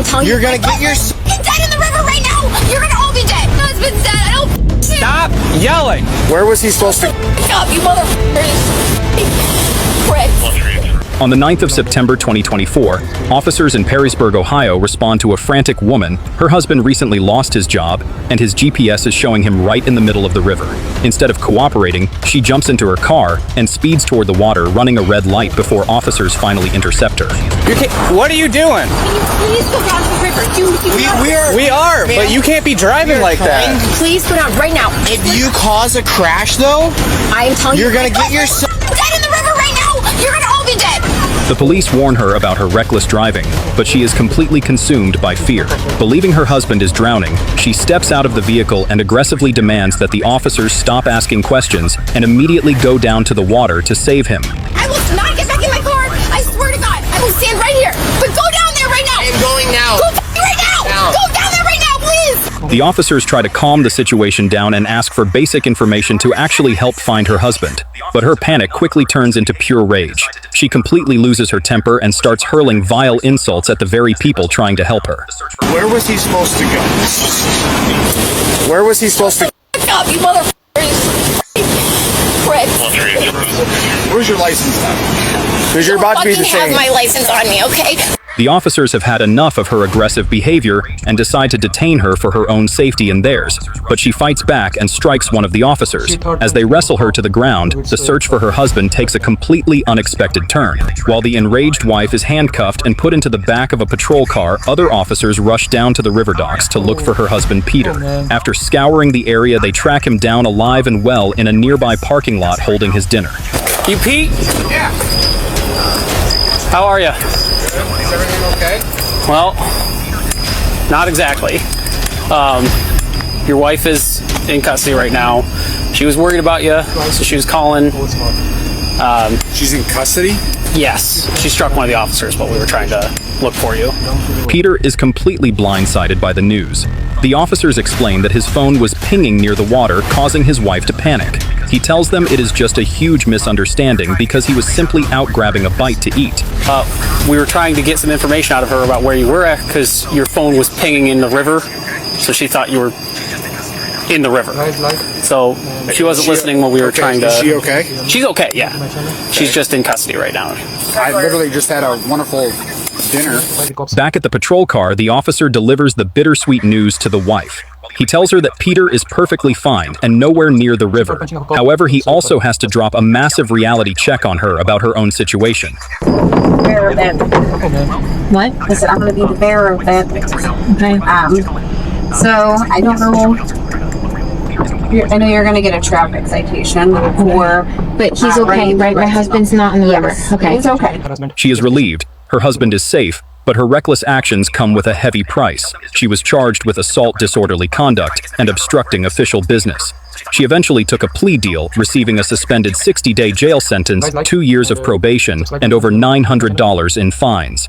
telling you. You're gonna get your... He's dead in the river right now. You're gonna all be dead. My husband's dead. I don't Stop yelling. Where was he supposed to... Stop, you motherfuckers. Pricks. On the 9th of September 2024, officers in Perrysburg, Ohio respond to a frantic woman. Her husband recently lost his job, and his GPS is showing him right in the middle of the river. Instead of cooperating, she jumps into her car and speeds toward the water, running a red light before officers finally intercept her. What are you doing? Can you please go down to the river? We are, but you can't be driving like that. Please go down right now. If you cause a crash, though, I am telling you. you're gonna get yourself... Dead in the river right now. You're gonna all be dead. The police warn her about her reckless driving, but she is completely consumed by fear. Believing her husband is drowning, she steps out of the vehicle and aggressively demands that the officers stop asking questions and immediately go down to the water to save him. I will not get back in my car. I swear to God. I will stand right here. But go down there right now. I am going now. Go right now. Go down there right now, please. The officers try to calm the situation down and ask for basic information to actually help find her husband. But her panic quickly turns into pure rage. She completely loses her temper and starts hurling vile insults at the very people trying to help her. Where was he supposed to go? Where was he supposed to... Stop, you motherfuckers. Pricks. Where's your license at? Because you're about to be the have same. my license on me, okay? The officers have had enough of her aggressive behavior and decide to detain her for her own safety and theirs, but she fights back and strikes one of the officers. As they wrestle her to the ground, the search for her husband takes a completely unexpected turn. While the enraged wife is handcuffed and put into the back of a patrol car, other officers rush down to the river docks to look for her husband, Peter. After scouring the area, they track him down alive and well in a nearby parking lot holding his dinner. You Pete? Yeah. How are you? Is everything okay? Well, not exactly. Your wife is in custody right now. She was worried about you, so she was calling. She's in custody? Yes, she struck one of the officers while we were trying to look for you. Peter is completely blindsided by the news. The officers explain that his phone was pinging near the water, causing his wife to panic. He tells them it is just a huge misunderstanding because he was simply out grabbing a bite to eat. We were trying to get some information out of her about where you were at because your phone was pinging in the river, so she thought you were in the river. So she wasn't listening when we were trying to... Is she okay? She's okay, yeah. She's just in custody right now. I literally just had a wonderful dinner. Back at the patrol car, the officer delivers the bittersweet news to the wife. He tells her that Peter is perfectly fine and nowhere near the river. However, he also has to drop a massive reality check on her about her own situation. Bearer of that. What? I said I'm going to be the bearer of that. Okay. So I don't know. I know you're going to get a traffic citation, or But he's okay, right? My husband's not in the river. yes, Okay. it's okay. She is relieved. Her husband is safe, but her reckless actions come with a heavy price. She was charged with assault, disorderly conduct, and obstructing official business. She eventually took a plea deal, receiving a suspended 60-day jail sentence, 2 years of probation, and over $900 in fines.